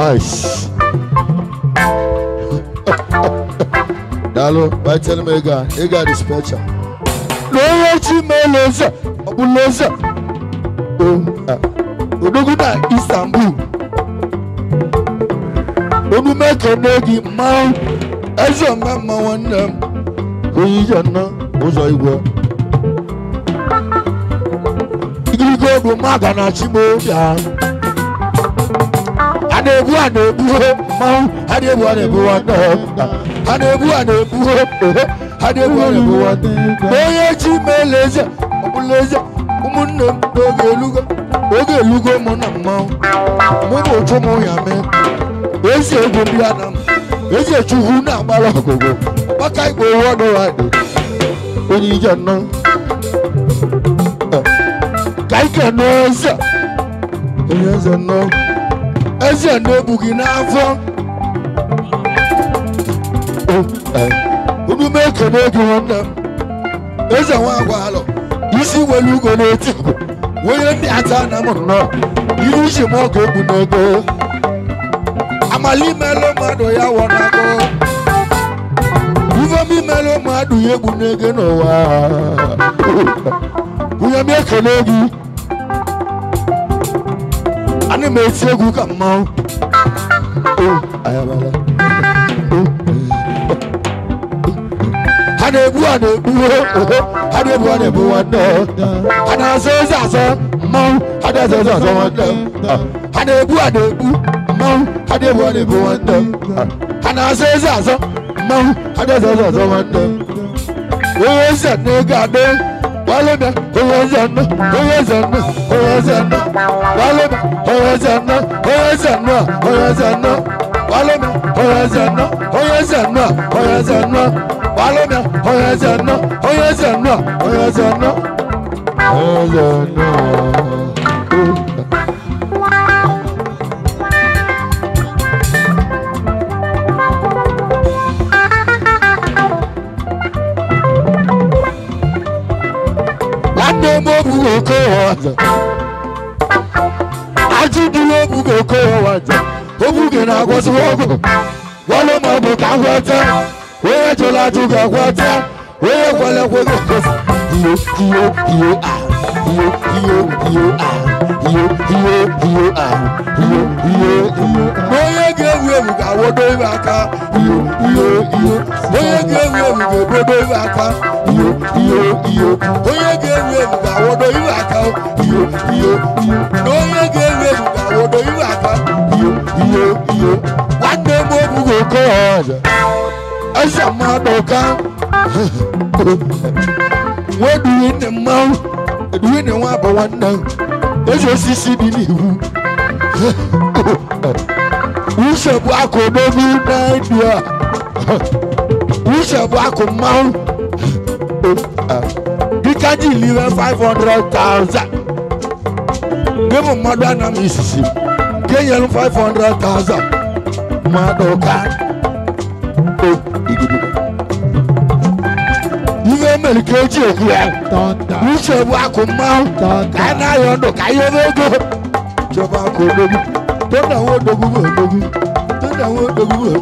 Nice. Dalo, by telling me, he got the special. No, you may lose it. Oh, Istanbul. When you make a negi mount, as your mamma one them, who is your no, who's I go? You go to Magana Chibo. I never want to mount, I never want to go on the I never want to I never want to go on the Boya laser, Umunum, Doge Lugo Monamount, Momo Tomo Yame. Yes, you go be Adam. Yes, you Chuna Malago. What I go on the right? When you don't know, Kaika knows. Yes, I know. As you know, Bugina from. When you make a name on them, there's a one. You see when you go to when you're the Atana, you should walk up with no go. Amali melo mado ya wana go. Uva mi melo mado ye bunege no wa. Uya mi ekenegi. Ani me segu kama. Ayabala. Hadebu wando. Hana seza mo. Hada seza wando. Hadebu mo. Hadebu wando. Hana seza mo. Hada seza wando. Where's that nigga there? Walaba, where's that? Where's that? Where's that? Walaba, where's that? Where's that? Where's that? Walaba, where's that? Where's that? Where's that? Walaba, where's that? Where's that? Where's that? What do you in the mouth? Do you know about one now? There's your sister in you. Who shall walk on every night? Who shall walk on mount? You can't deliver 500,000. Give a mother and Mississippi. Get you 500,000. Madoka. Melkeji okuya. You shall walk on mount. And I don't know. Can you ever go? Jabako, don't know what the Google. Don't know what the Google.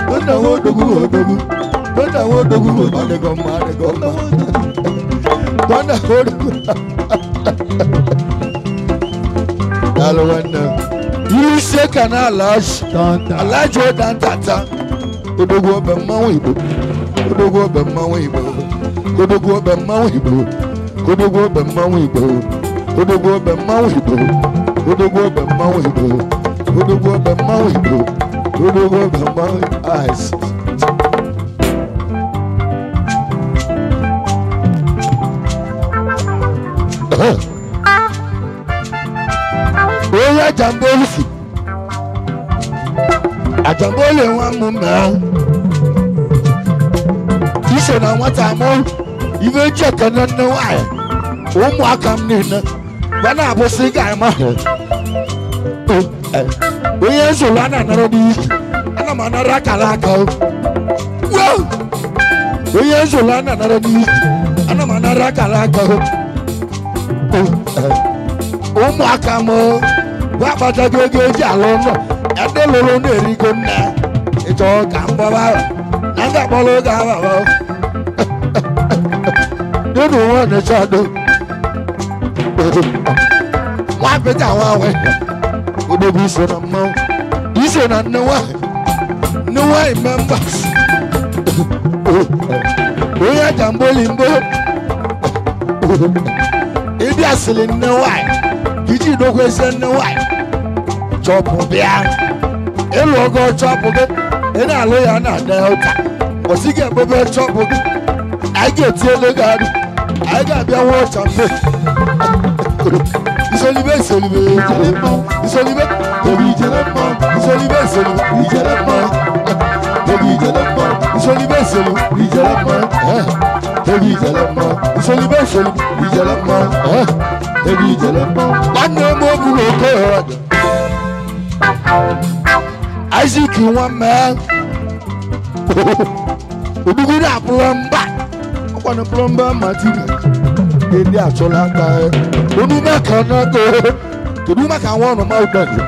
Don't know what the Google. Don't know what the Google. Don't know what the Google. You say can I lash? I like your dantata. Odogo be mawibo. Odogo be mawibo. Odogo be mawibo. Odogo be mawibo. Odogo be mawibo. Odogo be mawibo. Odogo be mawibo. Odogo be mawibo. Eyes. Oya jamboli. Ajamboli wa mumma. ise na nwata mụ ibe cheke na nne nwanyị ụmụaka m niile bana abụsị ga ama onye nsogbu a na-anara n'iyi ana m anara akara aka onye nsogbu a na-anara n'iyi ana m anara akara aka ụmụaka m bụ akpatago ego eji alụ ụlọ ndị lụrụ na-erigo nne ịchọ ka mgbaba na ndị akpọrọ oge ababa dị n'ụwa na-echado nwa pịta nwa nwe odogwu iso na mmanwụ iso na nne nwanyị members onye aja mboli mbo ịdị asịrị nne nwanyị iji dokwesi nne nwanyị chọpụ bịa ịlụ ogo chọpụ gị ị na-alụ ya na delta osi ga-ekpebe chọpụ gị anyị ga-etiele gị adị anyị ga-abịa nwa champe isolibe isolibe isolibe tobi ijelemọ isolibe isolibe ijelemọ tobi ijelemọ isolibe isolibe ijelemọ tobi ijelemọ isolibe isolibe ijelemọ tobi ijelemọ nwanne m obu n'oke ọdụ Isaac nwa mee odugwu na-apụlọmba ọkwanụ plọmba material ndị achọla aka onume ka n'aka kedu maka nwa ọnụ ma ụdọdụ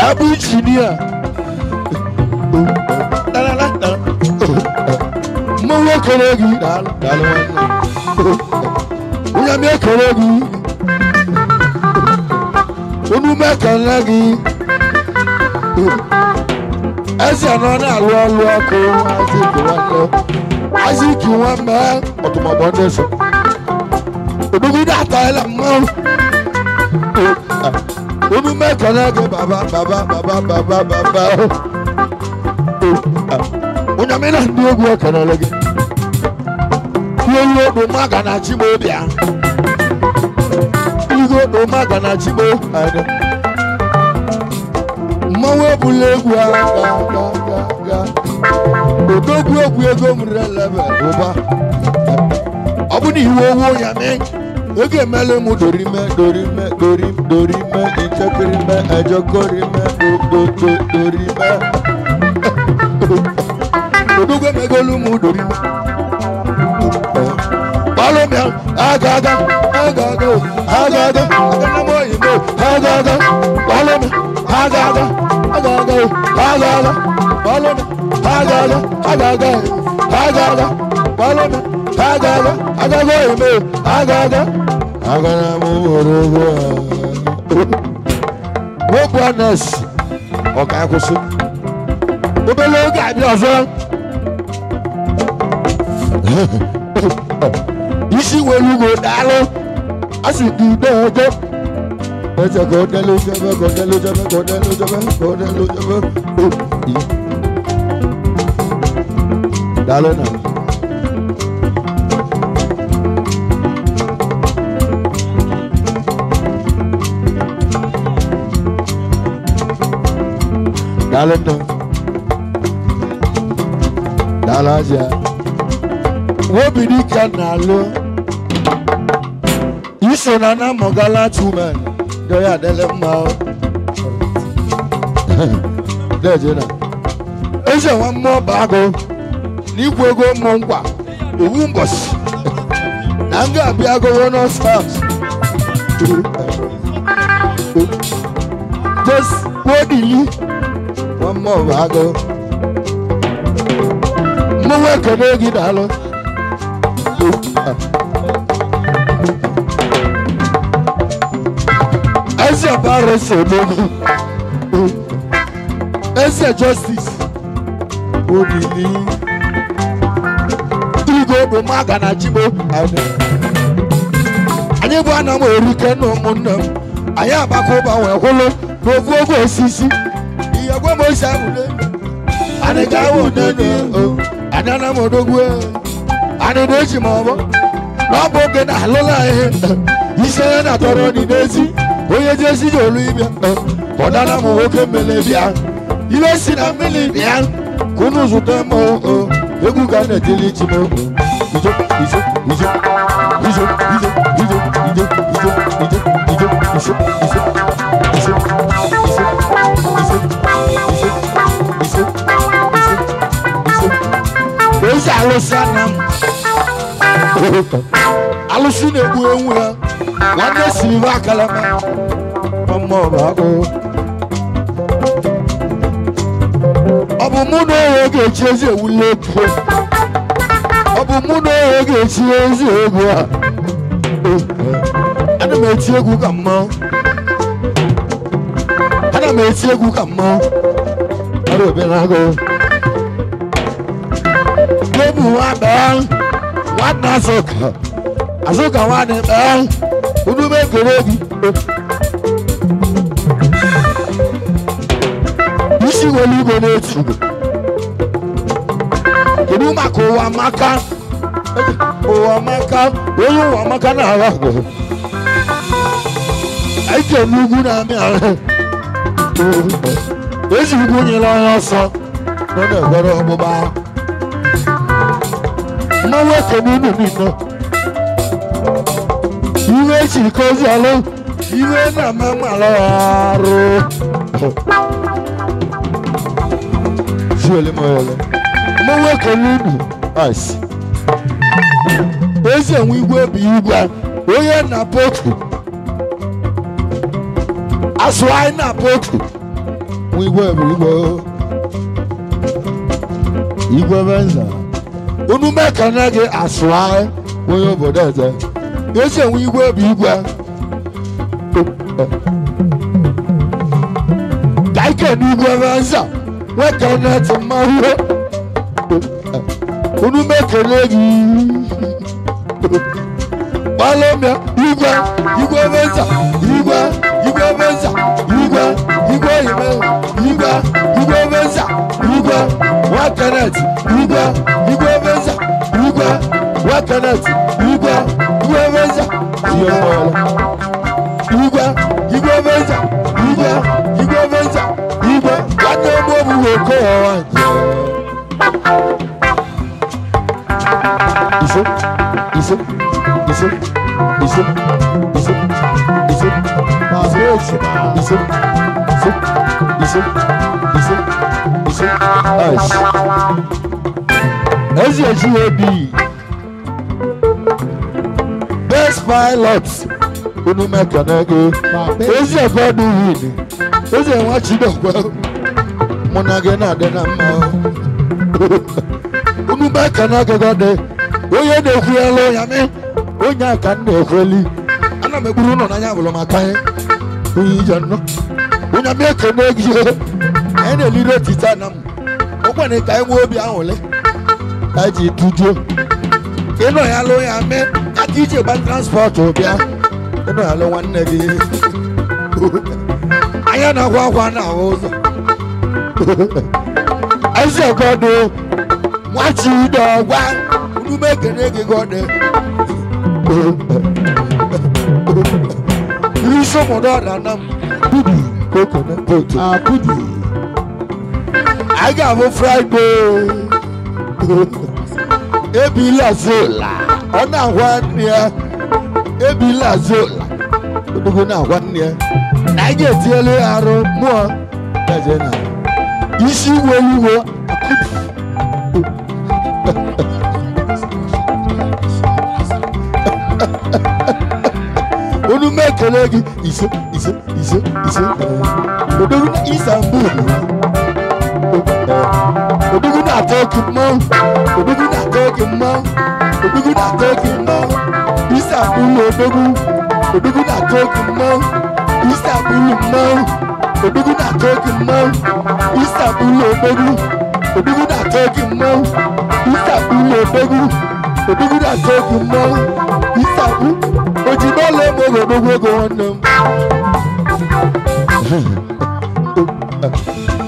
ebe injinia mmanwụ ekele gị onye m ekele gị onume ka nna gị eze nọ na-alụ ọlụ ọkụ Isaac nwa mee ọtụmọgbọ ndị so odogwu na-atọela mmanwụ onume ekele gị baba onye m na ndị egwu ekelele gị ihe odo maga na chigbo bịa ihe odo maga na chigbo mmanwụ ebula egwu aga odogwu egwu ego m relebe ụba ọ bụ na iwu owu ya mee ego emele m dorime ichekirime ejokorime dorime odogwu emegolu m dorime balomia aga na mo yimo aga balomia aga balomia aga na mo rogo Wobuanas ọka akwụsị obele oge abịa ọzọ isi welu go daalụ asị gị dogo eze godelu jebe daalụ na daalụ aja wobidi ka na-alụ iso na na mogala tumen do ya dele mma dejena eze nwa mmụọ bago n'ikwu ego mmụ nkwa owu mbọsị na nga abịago one stars just wodili nwa mmụọ bago mmụọ ekele gị daalụ Eze Barre Sebono Eze Justice Odili Igo do maga na chibo anyị bụ ana m erike na ụmụnne m anyị agbakọba wee kwụlụ n'ofu oge osisi ihe gwa m ose abụle anyị ga-awụ nene anyị ana m odogwu anyị na-eji ma ọbụ na ọ bụ oge na alụla ihe isi onye na-atọrọ dị n'ezi onye ji esi olu ibia ọdala m nwoke mmele bịa iwe si na mmiri bịa ka unu zụta m egwu ka na-etili chimo ijo ijo ijo ijo ijo ijo ijo ijo ijo ijo ijo ijo ezi alụsị ana alụsị na-egbu enwu ya nwanne siri ibe akala ma ọ bụ agụ ọ bụ mụ na onye ga-echi ezi ewule ego ọ bụ mụ na onye ga-echi ezi ego a ana m eti egwu ka mmanwụ ana m eti egwu ka mmanwụ ọrụ obere agụ ebu nwa bee nwanne azụka nwanne bee unu mekere gị isi nwere igwe na-etu kedu maka ụwa maka onye ụwa maka na-ala agwụ ike n'ugwu na-amị ahụ ezi ugwu nyere onye ọsọ nọ na-egwere ọgbụgba mmanwụ ekene unu niile iwe echiri ka ozi alụ iwe na-eme mmalụ arụ mmanwụ ekene unu ezi enwe igwe bụ igwe onye na potu asụ anyị na potu igwe bụ igwe benza unu mekana gị asụ anyị onye obodo eze ezi enwe igwe bụ igwe ka ike n'igwe benza nwekana ti mmanwụ unu mekana gị gbalomia igwe benza igwe benza igwe benza igwe wakanet igwe benza wakanet igwe benza igwe benza kane mo bu ko iso best pilots unu mekanege ezi egodu win ezi enwa chidokwa munage na de na mma unu mekanege gode oye na-ekwu elu ya me onye aka na-ekweli ana m egburu ụlọ n'anya bụrụ maka ya onye ije nnọ onye m ekene gị anyị na-eliri otita na m ọgwana ka anyị nwee obi ahụle ka ji dujuo ịnọ ya lụ ya mee aka ije gba transpọtụ bịa ịnọ ya lụ nwanne gị anya na-agwa akwa na-ahụ ụzọ ezi ọgọdụ nwachi udo ọgwa unu mekene gị gọdụ isi obodo ọdana m pudu kokone potu pudu anyị ga-abụ fraịde ebila zola ọ na-agwa nne ya ebila zola odogo na-agwa nne ya na anyị ga-etinyelu ya arụ mmụọ na isi iwe unu mekele gị iso odogu na Istanbul odogu na-atọ oke mmanwụ Istanbul odogu na-atọ oke mmanwụ Istanbul mmanwụ odogu na-atọ oke mmanwụ Istanbul odogu na-atọ oke mmanwụ Istanbul odogu na-atọ oke mmanwụ Istanbul ojibọla ego odogu ego nwanne m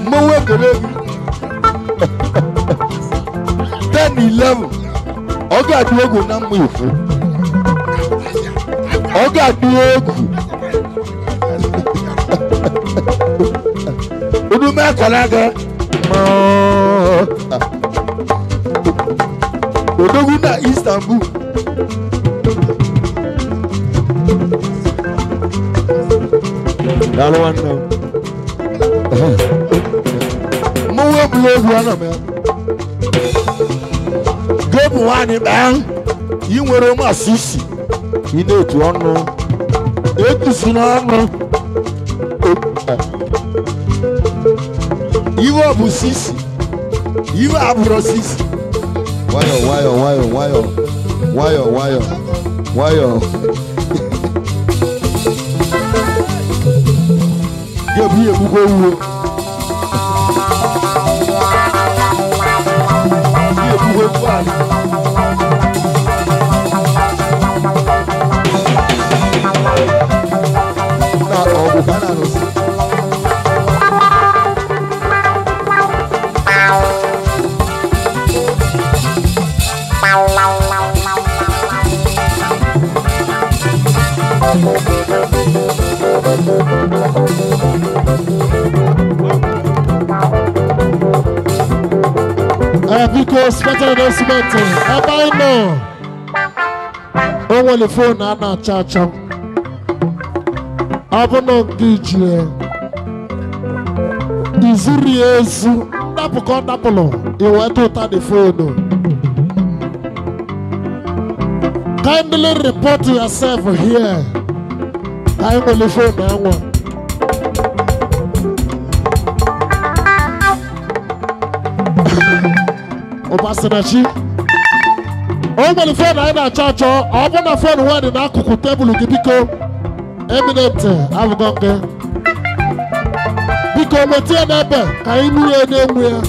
mmanwụ ekele gị 10-11 ọ ga-adị egwu na mma ifu ọ ga-adị egwu unu mee akara aga Odogwu na Istanbul. Dalo one now. Move below one of them. Go one bang. You were my sissy. You know to honor. It is an honor. You are Busisi. You are Brosisi. Why? Give me a Google. Because special announcement, I know. Oh, the phone, I'm not charging. I'm not DJ. The Zurius, Napoco Napolo, you went to the phone. Kindly report yourself here. I'm on the phone now. Obasanachi. Oh, my friend, I know church. I want a friend who had an alcohol table with Biko. Eminent, I've gone there. Biko, what's your neighbor? Can you hear anywhere?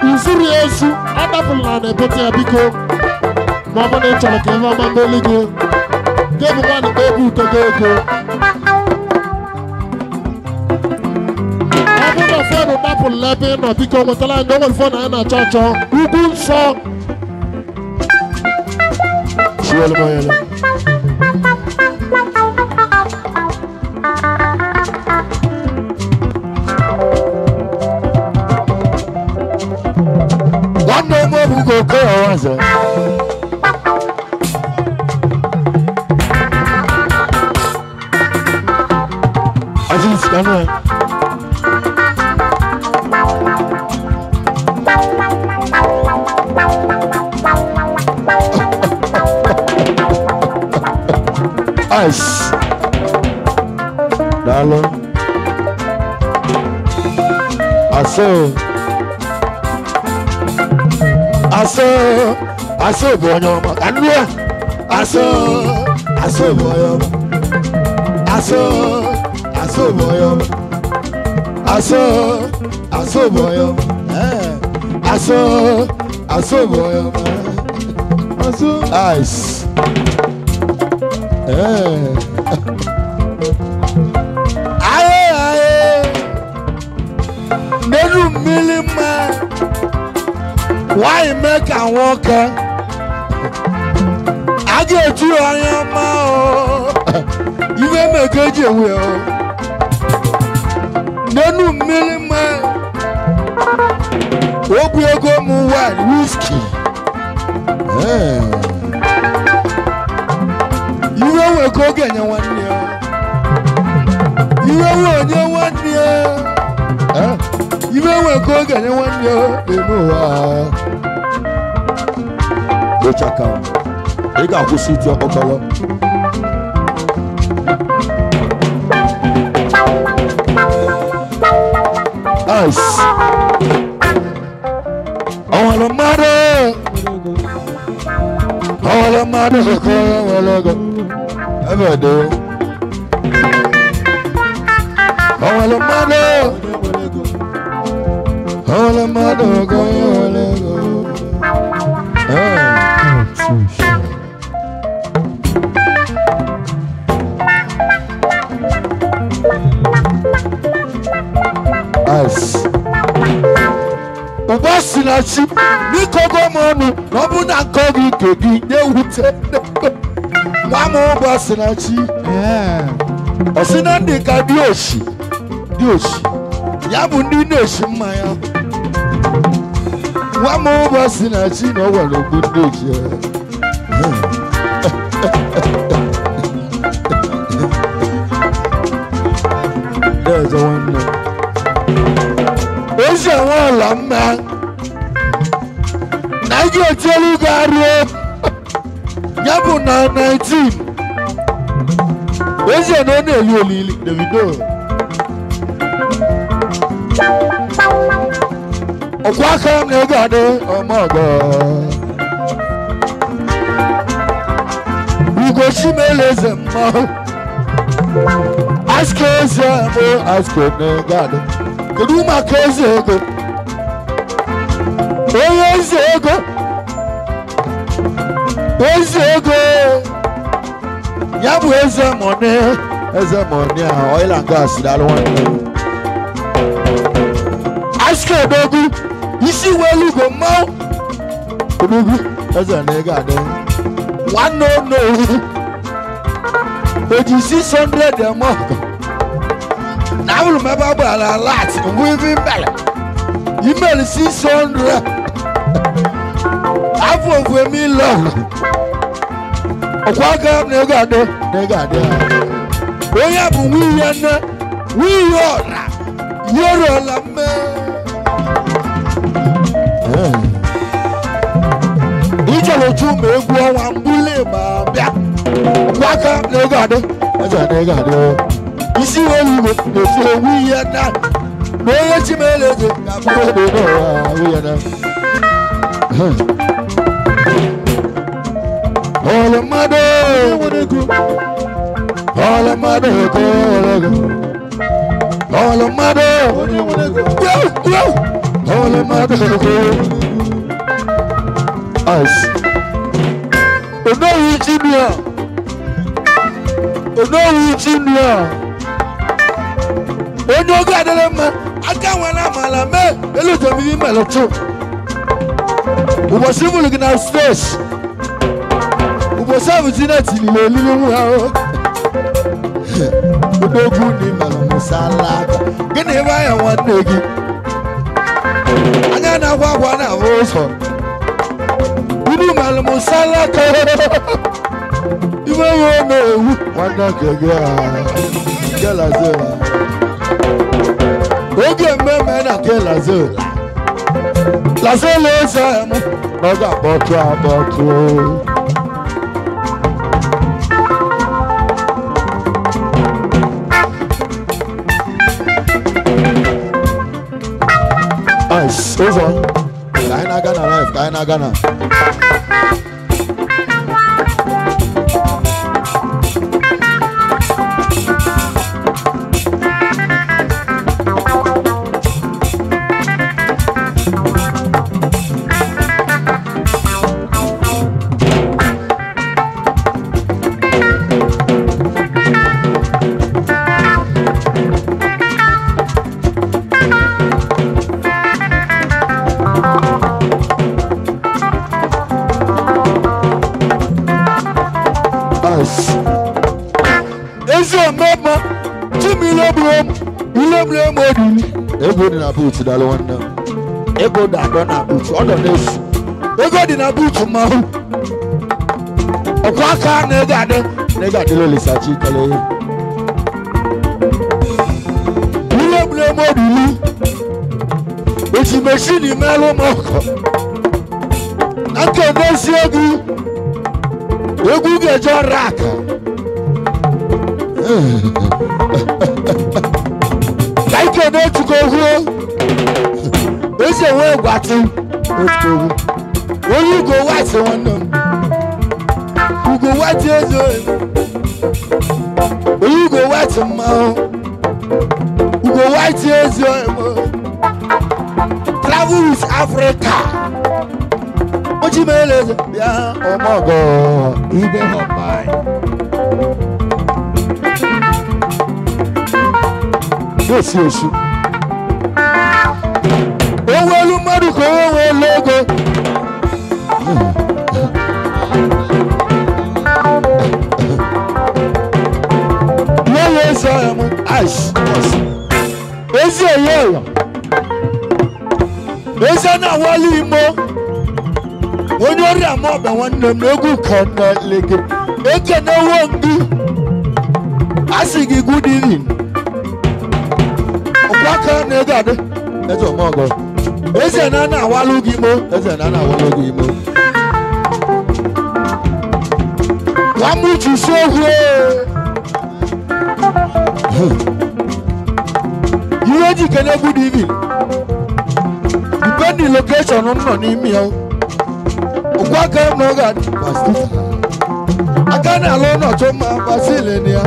In serious, I'm not going to put your Biko. Mama, they tell me, Mama, Belly go. Give me one baby to go. I'm friend of Apple Labin or Biko Matala, no one phone and a church. Who good song? One no more who go go. I just stand ice. Darling. I saw Boyama. I saw Boyama. I saw Boyama. Ice. Nenu milima. Why make a walker? I get you on your mouth. You may make a deal. Nenu milima. Hope you go move whiskey. You will go get your 1 year. You will 1 year. You will go get your 1 year. You know, go check out. You got to see your color. Ice. Oh, the mother. Oh, the mother. Ever do. Oh, the mother. Oh, the mother. Go. Ice. Ubasinachi, Nikogo Monu, Nobuna Kogi Kegi, Newute. Mama Ubasinachi. Osinandika Dioshi. Yabundi Nation Maya. One more was in a scene over the good news. There's a one. There's a one, man. I get tell you, Gary. Yabu 19. There's a no Lily, the window. Oh, welcome, nigga. Oh, my God. We go see me, listen, ask us, ask us, nigga. Could you my cousin? Oh, yes, go. Where's the go? Yabu has a money, oil and gas. That one. Ask her, baby. You see where you go, Mom? As a nigga, one no. But you see 600 a month. Now remember a lot. We've been better. You may see 600. I've over me long. Welcome, nigga. We have we are. You're all a man. Each of the two may go and bully my back. Welcome, nigga. As a nigga. You see when you go, we are not. No, you may let it. We are not. All the mother, all the mother, all the mother, all the mother, us. Oh no, it's in here. Oh no, it's in here. Oh no, God, I can't want to man. Look at me, my little. We were simply looking at space. Was having that in the living room. No good in Masala. Get him by one day. I got a one of those. You do Malamusala. You may know one of the girls. Okay, man, I kill Lazula. Lazula is not about over. Kaina Ghana life, Kaina Ghana. Everybody in a boot to the one now. Everybody that done a boot, other this. Everybody in a boot to my home. A quacker, nega, the little sachi. You love them more than you. It's a machine in Mellow Mocha. I can't see you. You go get your rack. I can't go home. There's a way watching. Let's go. When you go watch one, you go watch yours. When you go watch a mouth, you go watch yours. Travel with Africa. What you mean? Yeah, oh my God, even not mine. Yes, yes. Oh, well, you might go away, logo. Yes, I am. Ice. Yes. eze na-awali imo onye ọrịa ama ọbịa nwanne m egwu ka na lege ekene wongi asị gị good evening ọkwa aka na ego adị eze ọmọgọ eze na-awalụ gị imo eze na-awalụ gị imo Wamuchi Sohwe. You are the good evening. Depending location on email. Okwaka no God. I can't alone not to my Basilia.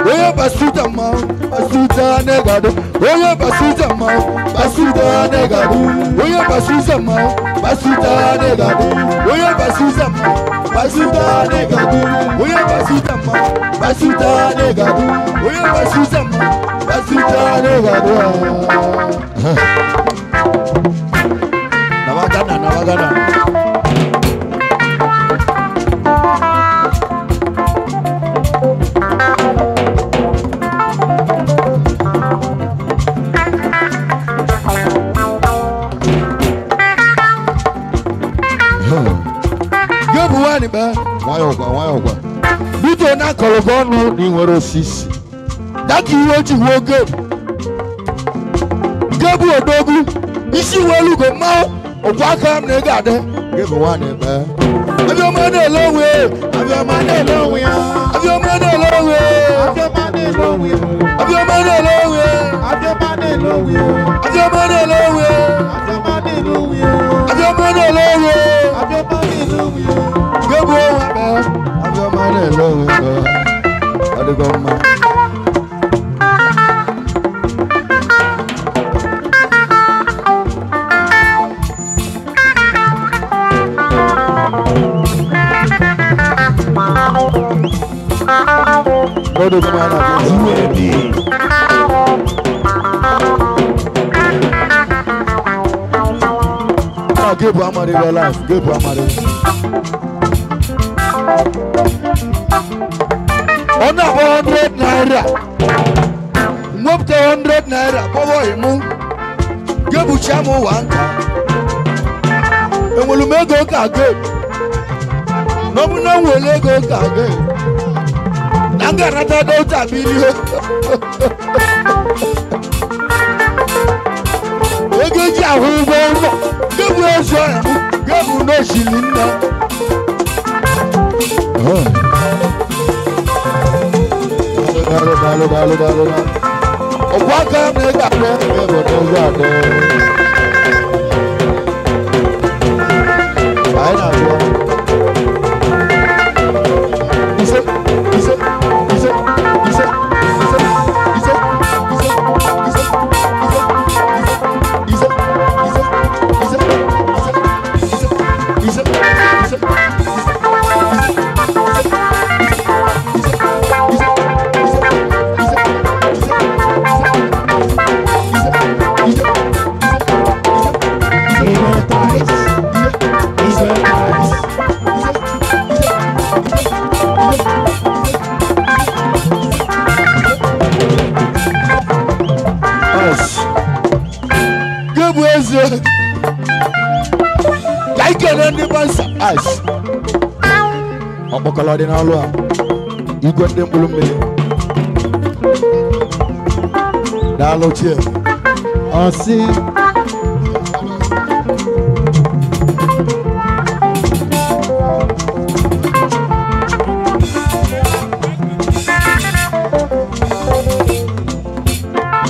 Oya Basuta ma, Basuta negado. Oya Basuta ma, Basuta negado. Oya Basuta ma, Basuta negado. Oya Basuta ma. Basuta negado, oya basuta ma, basuta negado, oya basuta ma, basuta negado. Navagana, navagana. Why? Bito na kologonu ni nwere osisi. Daki iwe ji wo Gebu odogu isi welu go ma okwa aka na ga ade. Gebu wa ni be. Abio ma na lowe, abio ma na lowe. Abio ma na lowe, abio ma na lowe. Abio ma na lowe, abio ma na lowe. Abio ma na lowe, abio ma na lowe. Abio ma na lowe, abio ma na lowe. Gebu wa be. Abio ma na lowe. Ade go ma. Go to man again. Now give Amari your life. Give Amari. On a 100 naira. Move to 100 naira. Boy, move. Give Uchamo one time. And we'll make go again. No, we'll go again. Nangarata daughter video. Egeji ahubo mo. Gebu ezo ya. Gebu no shilinda. Dalo. Okwaka mega pe. Gebu no gade. Aina zo. Like any man's eyes. Obokalade na alwa. Igwe dem bulumele. Dalo tie. Osi.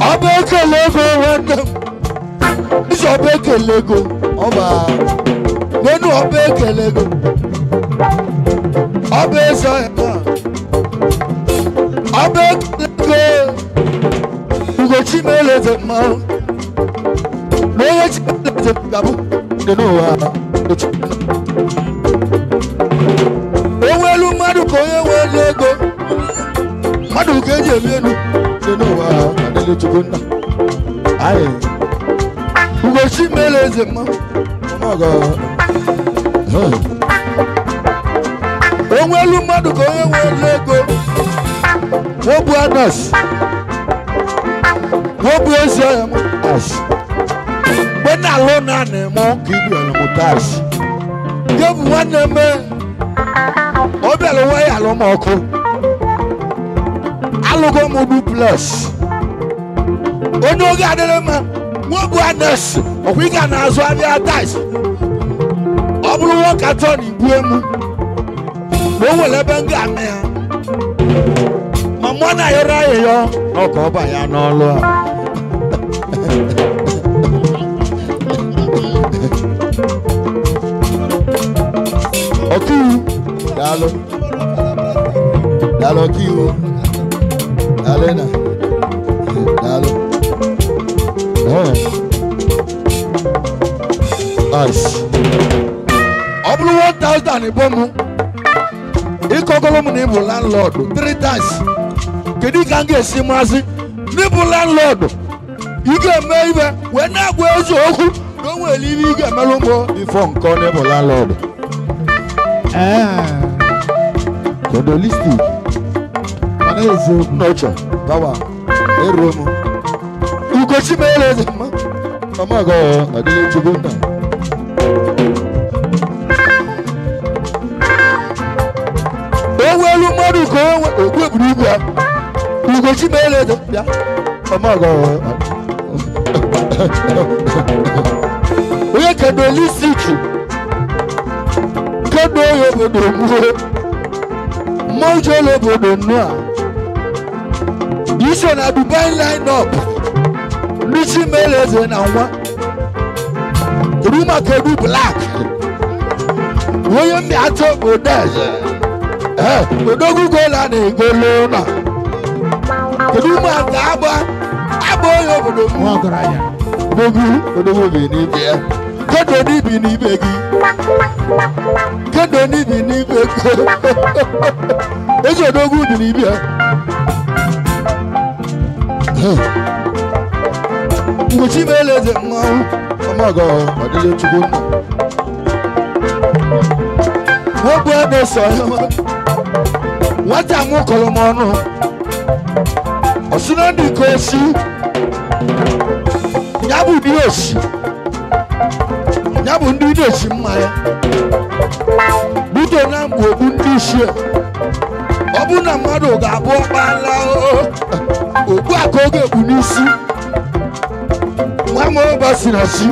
Abekelego random. Is obekelego. Oba. Nenu obekelego. Obesa. Obekelego. Ugo chimeleze ma. Noye chimeleze gabu. Nenu wa. Owelu madu koye welego. Madu keje mienu. Nenu wa. Adele chukunda. Aye. Ugo chimeleze ma. Oh God. Onwelu madu ko ewelego. Wobu anas. Wobu ezayam as. When na alụ na na-eme ka ibu elemụtazi nke bụ nwanne me ọ bịara nwa ya alụmọkụ alụgo m duplex onye oge adịrị mma nwa bụ anes ọkwa ị ga na-azụ abịa tais ọ bụrụ nwoke atọ na ibu emu na o nwere ebe m ga-ama ya ma mụ na ayọrọ ayịyọ na ọka ọba ya n'ọlụ a ọkaiwu daalụ daalụ ọkaiwu daalụ daalụ nice ọ bụrụ 1000 ibo m ịkọgolo m na ịbụ landlord 3 times kedu ka m ga-esi mazi n'ịbụ landlord ị ga-eme ibe wee na-agwa eziokwu na o nwere ibe ị ga-emelụ mbụ bifo nke ọ n'ịbụ landlord kodolistik mana eziokwu n'ọchọ bawa eruo m ugochi m ele eze mma ọmagọ adịghị chukwu nna owelu mmadụ ka ogbu eburu igwe ya ugochi m ele eze bịa ọmagọ onye kodolistik kedo ya obodo gbuo mmanwụ jele obodo nnụa iso na Dubai line-up ndị Chimeleze na nwa kedu maka edu black onye mmịata obodo eze odogwu gola na egolo na kedu maka agba onye obodo odogwu bi n'ibe ya kedo n'ibi n'ibe gị kedo n'ibi n'ibe gị ezi odogwu bi n'ibe ya Ugochi Chimeleze mmanwụ ọmọgọ ọdịle chukwu nna nwoke ebe sọ nwata mụ kọrọ m ọnụ ọsụna ndị ka osi ya bụ ndị osi ya bụ ndị na-esi mmanya buto na mgbe ogbu ndị isi ọ bụ na mmadụ ga-abụ ọkpala ogbu aka oge egbu n'isi nwa m ụbasirachi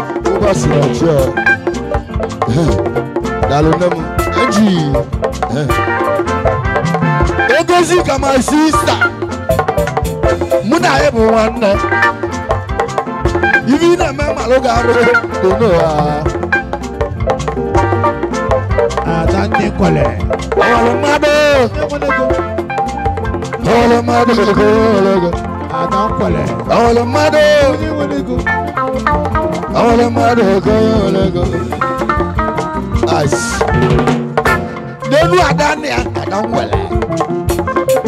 daalụ nne m eji egozi ka ma sista mụ na ya bụ nwanne ibi na-eme malụ ga-arụ ono ada ndị kwale ọrụ mmadụ ada nkwale ọrụ mmadụ n'elu ada nne ya ada nkwale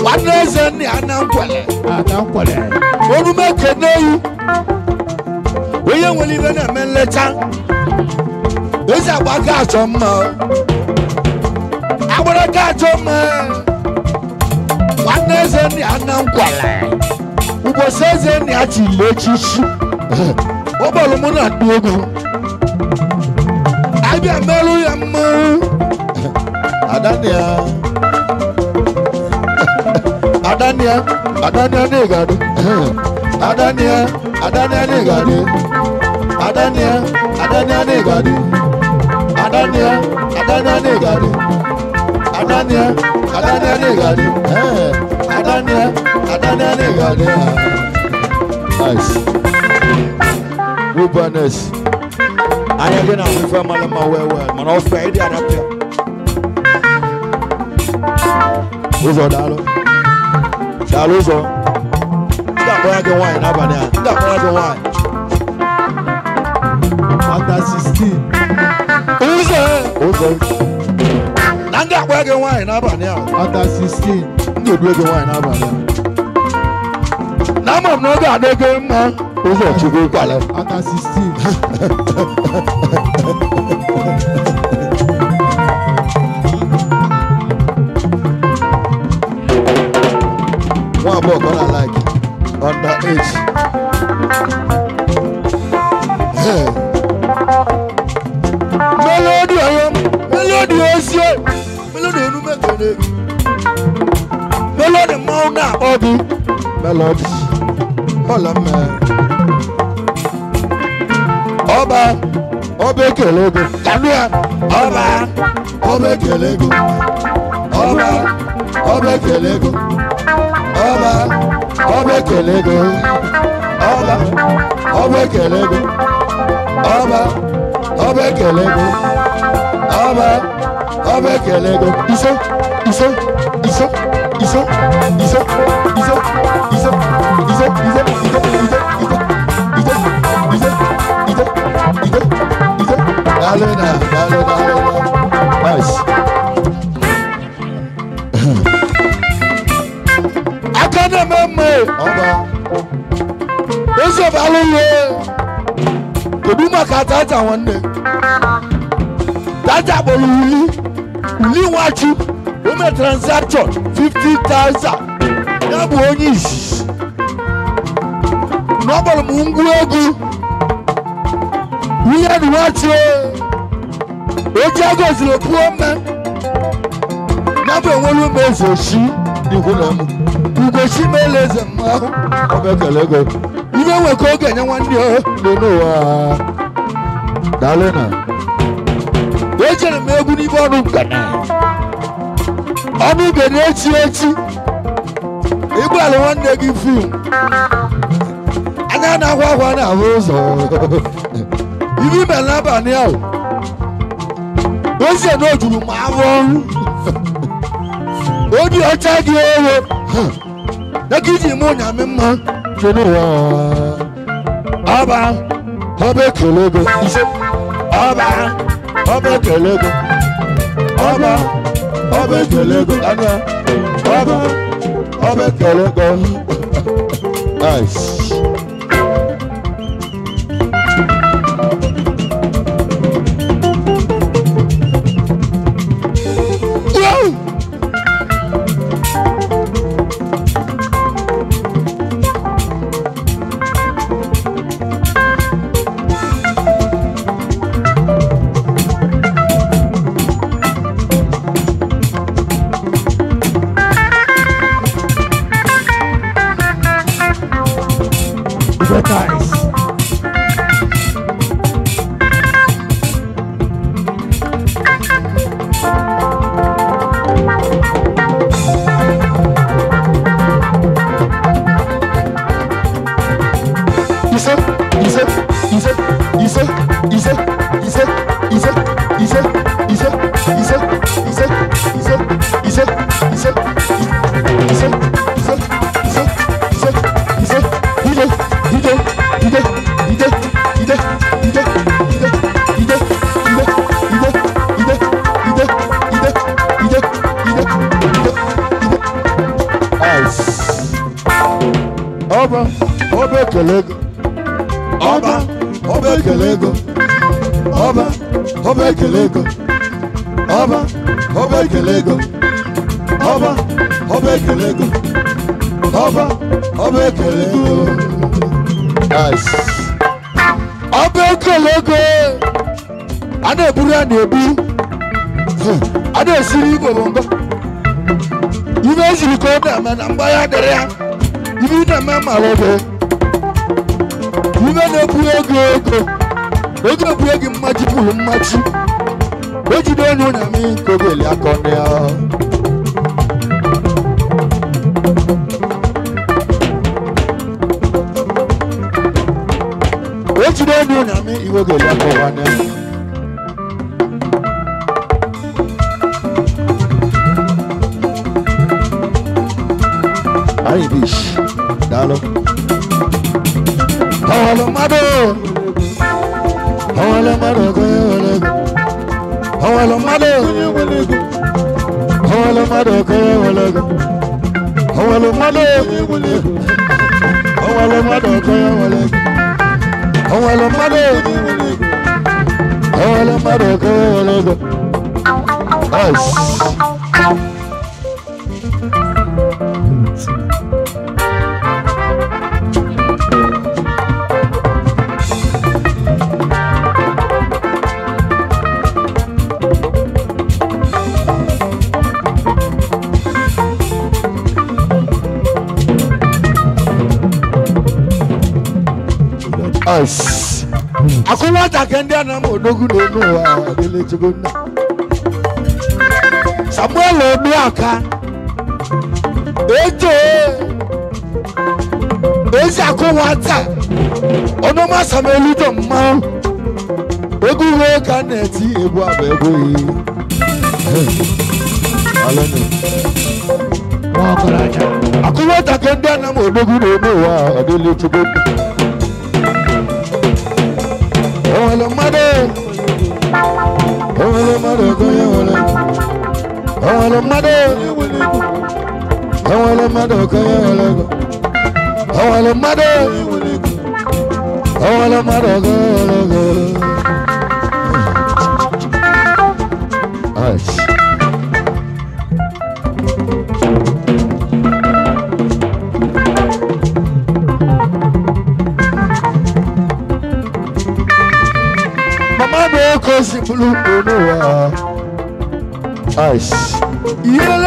nwanne eze nne ya na nkwale onume kene eyi onye nwere ibe na-eme nleta ezi agba ka achọ mma agbara ka achọ mma nwanne eze nne ya na nkwale ụbọchị eze nne ya chile echichi ụbọlụ mụ na ndị ego abịa merụ ya mmanwụ adania n'ịgadị adania n'ịgadị adania n'ịgadị nice wilderness anya gị na ife mara mma well mana ofe ịdị arapịa ụzọ daalụ ụzọ ndị akpọrọ gị nwaanyị n'abalị a ndị akpọrọ gị nwaanyị after 16 ụzọ na ndị akpọrọ gị nwaanyị n'abalị a after 16 ndị edue gị nwaanyị n'abalị a na ama m na oge adịghị mma ụzọ chukwu kwale after 16 nwa abụọ ka ọ na-like under age Melody Mauna Obi Melody Holame Oba Obekelego Kanua Oba Obekelego Oba Obekelego Oba Obekelego Oba Obekelego Oba Obekelego Oba Obekelego Iso Iso Iso Iso Iso Iso Iso Iso Iso Dalena nice akana meme oba eso baluwe koduma katata wonne tata boluli uli wachu o me transaction 50,000 ya bu onyish no bol mungu egu wiya ni wachu ojago zero puome na be wolu mezo shi ni hulamu ugo shi meleze ma obekelego ibe we ko genye nwande o no wa dalena ejere m egwu n'ibe ọnụ nkana ọnụ gene echi igwe ala nwanne gị fim anya na-ahụ ahụ na-ahụ ụzọ ibi ime n'abalị ahụ ozie na ojuru ma ahụ odi ọcha gị ewe dịka iji mụ nyame mma jere ụwa ọba ọba ekele ego ise ọba ọba ekele ego ọba ọba ekele ego anya ọba ọba ekele ego nice. Us. Akumata kende na modogu no wa dele chuguna. Samuel Onuaka. Ejo. Ezi akumata. Onoma Samuel to ma. Egu we kaneti ebu abego yi. Alani. Wa karaja. Akumata kende na modogu no wa dele chuguna. Hello, mother. Hello, mother. Hello, mother. Hello, mother. Hello, mother. Hello, mother. Ice.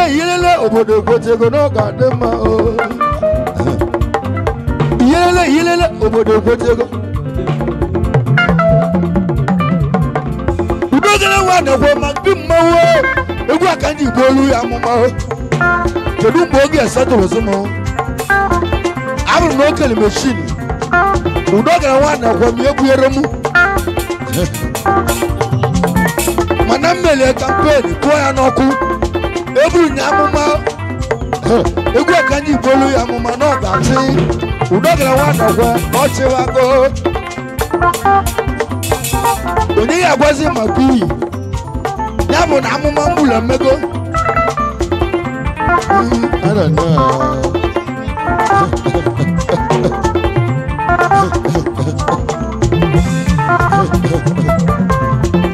Yele obodo kwetego no gadema o. Yele obodo kwetego. Udogele wa na wo magimma wo. Egu akanji bolu ya mama o. Kedu mbogi esato wosomo. Abu no kele machine. Udogele wa na wo mi ebu yeremu. Manamele campaign to ya noku ebru nyamuma egu akanji bolu ya mama no gati udogara wa na gwa ochiwa go oni ya gwazi makui yamu na amuma mbula mego I don't know.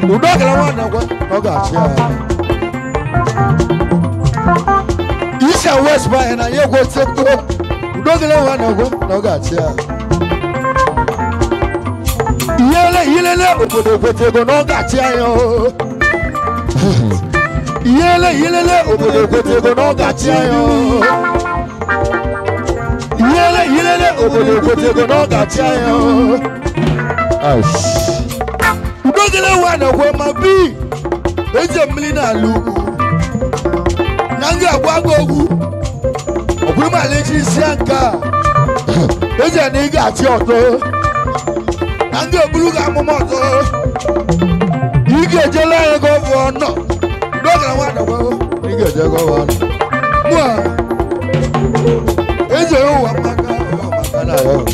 Udogala wana kwa ogachia. Isha West by na yego teko. Udogala wana kwa ogachia. Yele obodo kwetego no gachia yo. Yele obodo kwetego no gachia yo. Yele obodo kwetego no gachia yo. Ash. Udogele wana kwa mabi eje mlina lugu nange agwagogu okwima leji sianka eje niga ati oto nange buluga momoto ige jela ego vono udogele wana kwa ige jego vono mwa eje wa maka na yo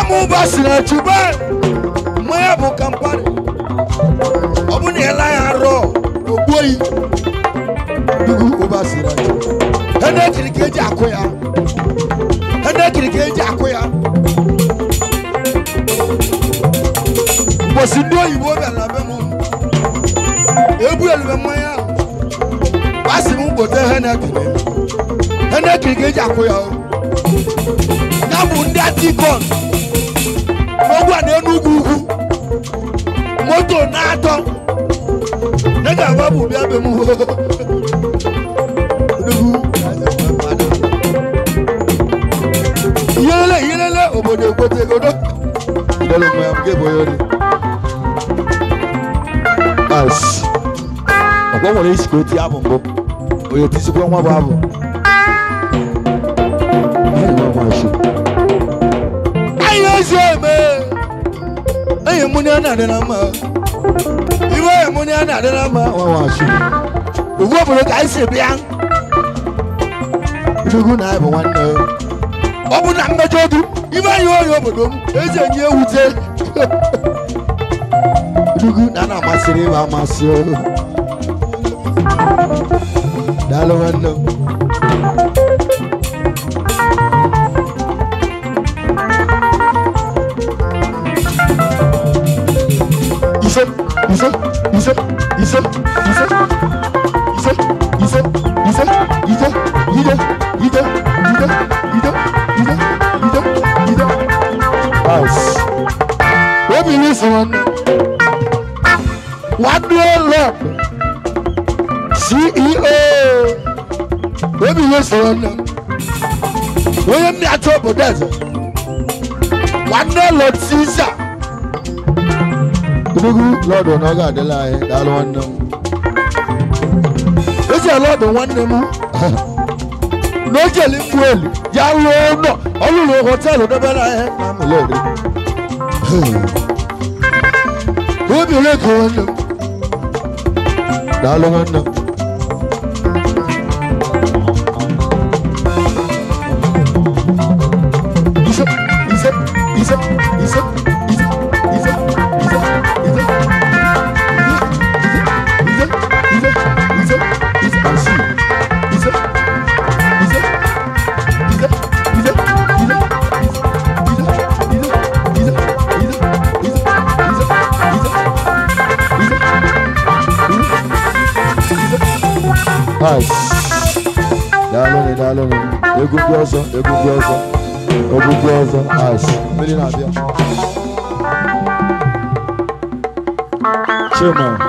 Mubasina chuba moya bu kampani obuni ela ya ro ogboyi dugu ubasina hene kirikeji akoya bosindo yibo be na be mu ebu elbe moya basimu bote hene kirikeji akoya na bu ndati kon Mogwa ne nugugu moto na ato nega babu bia be mu yele obodo kwetego do dalo mo amge boyori as ogwo mo isi ko ti abombo oyo ti si ko nwa babu Aye muni ana de na ma. Iwe muni ana de na ma wa shi. Ugo bolo ka ise bia. Ugo na ebo wanna. Obu na mmejodu. Iwe yo bodo m. Eje nyi ewute. Ugo na na masiri ba masio. Dalo wanna. What do you love? CEO obi ihe soro nne onye ndị atụ obodo eze nwanne lọtisa nnukwu lọdụ na ọ ga-adịla anyị daalụ nwanne m ezi lọdụ nwanne m n'ojeli mgbueli ya lụọ ụlọ ọlụlụ họteelụ debere anyị na mụlere obi ole ka nwanne m daalụ nwanne m Daalụ egwugwu ọzọ mmiri na-abịa Chima